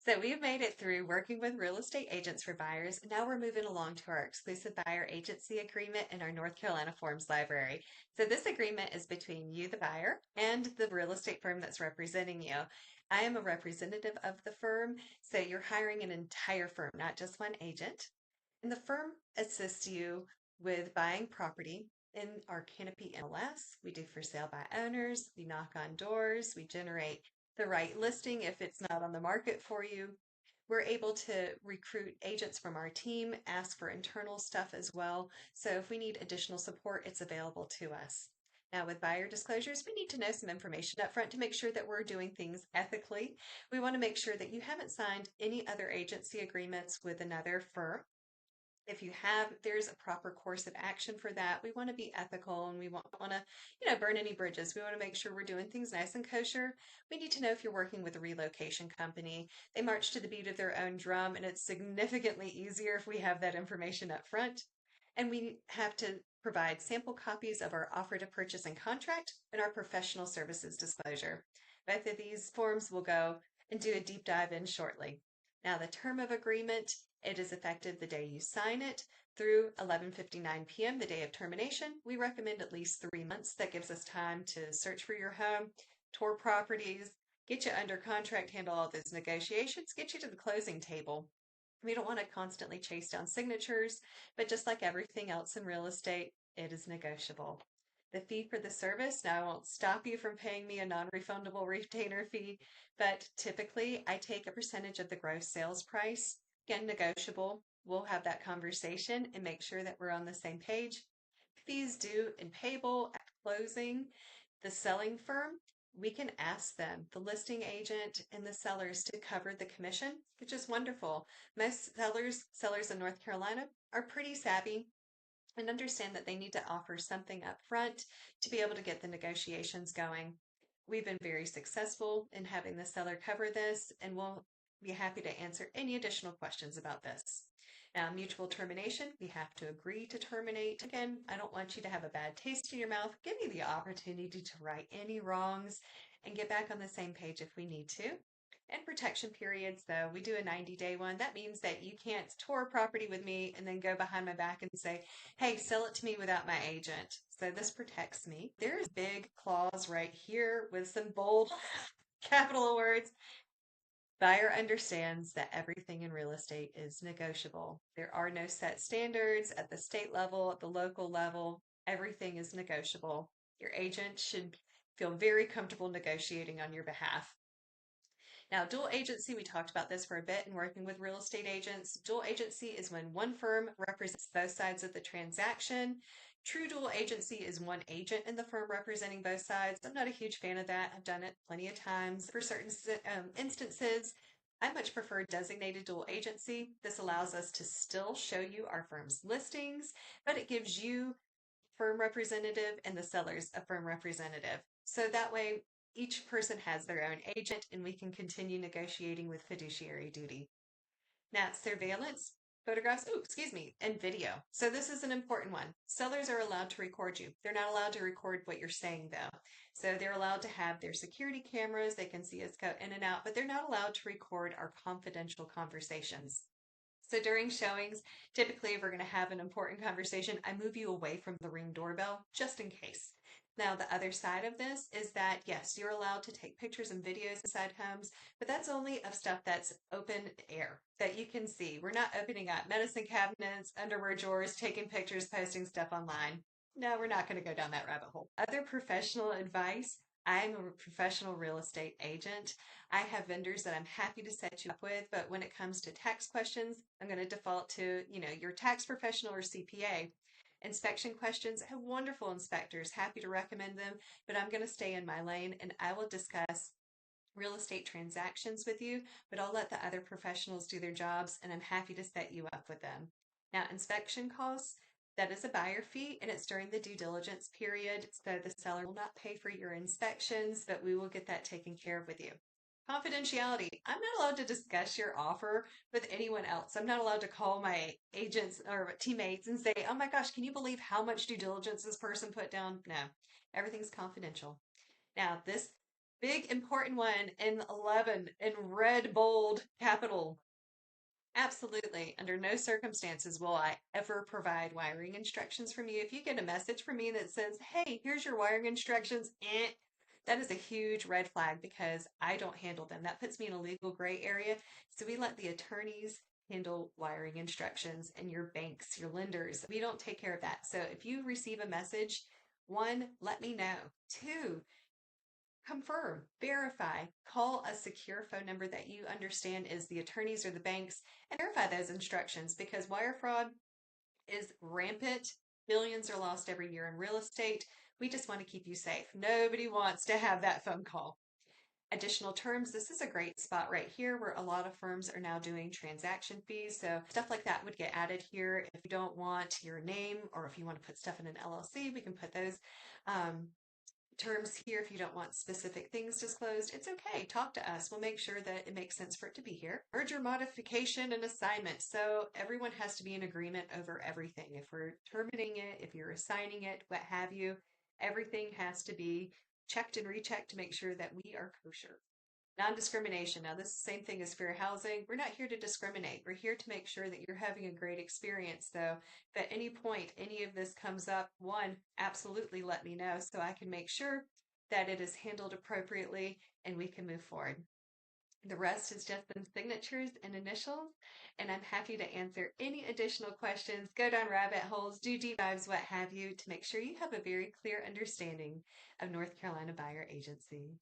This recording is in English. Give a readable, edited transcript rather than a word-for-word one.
So we've made it through working with real estate agents for buyers. Now we're moving along to our exclusive buyer agency agreement in our North Carolina Forms Library. So this agreement is between you, the buyer, and the real estate firm that's representing you. I am a representative of the firm, so you're hiring an entire firm, not just one agent. And the firm assists you with buying property in our Canopy MLS. We do for sale by owners, we knock on doors, we generate the right listing if it's not on the market for you. We're able to recruit agents from our team, ask for internal stuff as well. So if we need additional support, it's available to us. Now, with buyer disclosures, we need to know some information up front to make sure that we're doing things ethically. We want to make sure that you haven't signed any other agency agreements with another firm. If you have, there's a proper course of action for that. We want to be ethical and we won't want to, burn any bridges. We want to make sure we're doing things nice and kosher. We need to know if you're working with a relocation company. They march to the beat of their own drum, and it's significantly easier if we have that information up front. And we have to provide sample copies of our offer to purchase and contract and our professional services disclosure. Both of these forms will go and do a deep dive in shortly. Now, the term of agreement, it is effective the day you sign it through 11:59 p.m., the day of termination. We recommend at least 3 months. That gives us time to search for your home, tour properties, get you under contract, handle all those negotiations, get you to the closing table. We don't want to constantly chase down signatures, but just like everything else in real estate, it is negotiable. The fee for the service, now I won't stop you from paying me a non-refundable retainer fee, but typically I take a percentage of the gross sales price. Again, negotiable. We'll have that conversation and make sure that we're on the same page. Fees due and payable at closing. The selling firm, we can ask them, the listing agent and the sellers, to cover the commission, which is wonderful. Most sellers in North Carolina are pretty savvy and understand that they need to offer something up front to be able to get the negotiations going. We've been very successful in having the seller cover this, and we'll be happy to answer any additional questions about this. Now, mutual termination, we have to agree to terminate. Again, I don't want you to have a bad taste in your mouth. Give me the opportunity to right any wrongs and get back on the same page if we need to. And protection periods, though, we do a 90-day one. That means that you can't tour a property with me and then go behind my back and say, hey, sell it to me without my agent. So this protects me. There's big clause right here with some bold capital words. Buyer understands that everything in real estate is negotiable. There are no set standards at the state level, at the local level. Everything is negotiable. Your agent should feel very comfortable negotiating on your behalf. Now, dual agency, we talked about this for a bit in working with real estate agents. Dual agency is when one firm represents both sides of the transaction. True dual agency is one agent in the firm representing both sides. I'm not a huge fan of that. I've done it plenty of times. For certain instances, I much prefer designated dual agency. This allows us to still show you our firm's listings, but it gives you firm representative and the sellers a firm representative. So that way, each person has their own agent and we can continue negotiating with fiduciary duty. Now, surveillance, photographs, and video. So this is an important one. Sellers are allowed to record you. They're not allowed to record what you're saying, though. So they're allowed to have their security cameras. They can see us go in and out, but they're not allowed to record our confidential conversations. So during showings, typically if we're going to have an important conversation, I move you away from the Ring doorbell just in case. Now, the other side of this is that, yes, you're allowed to take pictures and videos inside homes, but that's only of stuff that's open air that you can see. We're not opening up medicine cabinets, underwear drawers, taking pictures, posting stuff online. No, we're not going to go down that rabbit hole. Other professional advice. I'm a professional real estate agent. I have vendors that I'm happy to set you up with, but when it comes to tax questions, I'm going to default to, your tax professional or CPA. Inspection questions, I have wonderful inspectors, happy to recommend them, but I'm going to stay in my lane and I will discuss real estate transactions with you, but I'll let the other professionals do their jobs and I'm happy to set you up with them. Now, inspection costs, that is a buyer fee and it's during the due diligence period. So the seller will not pay for your inspections, but we will get that taken care of with you. Confidentiality. I'm not allowed to discuss your offer with anyone else. I'm not allowed to call my agents or teammates and say, oh my gosh, can you believe how much due diligence this person put down? No, everything's confidential. Now, this Big important one in 11 in red bold capital. Absolutely. Under no circumstances will I ever provide wiring instructions from you. If you get a message from me that says, hey, here's your wiring instructions, that is a huge red flag because I don't handle them. That puts me in a legal gray area. So we let the attorneys handle wiring instructions and your banks, your lenders. We don't take care of that. So if you receive a message, one, let me know. Two, confirm, verify, call a secure phone number that you understand is the attorneys or the banks and verify those instructions because wire fraud is rampant. Billions are lost every year in real estate. We just want to keep you safe. Nobody wants to have that phone call. Additional terms, this is a great spot right here where a lot of firms are now doing transaction fees. So stuff like that would get added here. If you don't want your name or if you want to put stuff in an LLC, we can put those terms here. If you don't want specific things disclosed, it's okay. Talk to us. We'll make sure that it makes sense for it to be here. Merger modification and assignment. So everyone has to be in agreement over everything. If we're terminating it, if you're assigning it, what have you, everything has to be checked and rechecked to make sure that we are kosher. Non-discrimination. Now, this is the same thing as fair housing. We're not here to discriminate. We're here to make sure that you're having a great experience. So, if at any point any of this comes up, one, absolutely let me know so I can make sure that it is handled appropriately and we can move forward. The rest is just some signatures and initials, and I'm happy to answer any additional questions, go down rabbit holes, do deep dives, what have you, to make sure you have a very clear understanding of North Carolina Buyer Agency.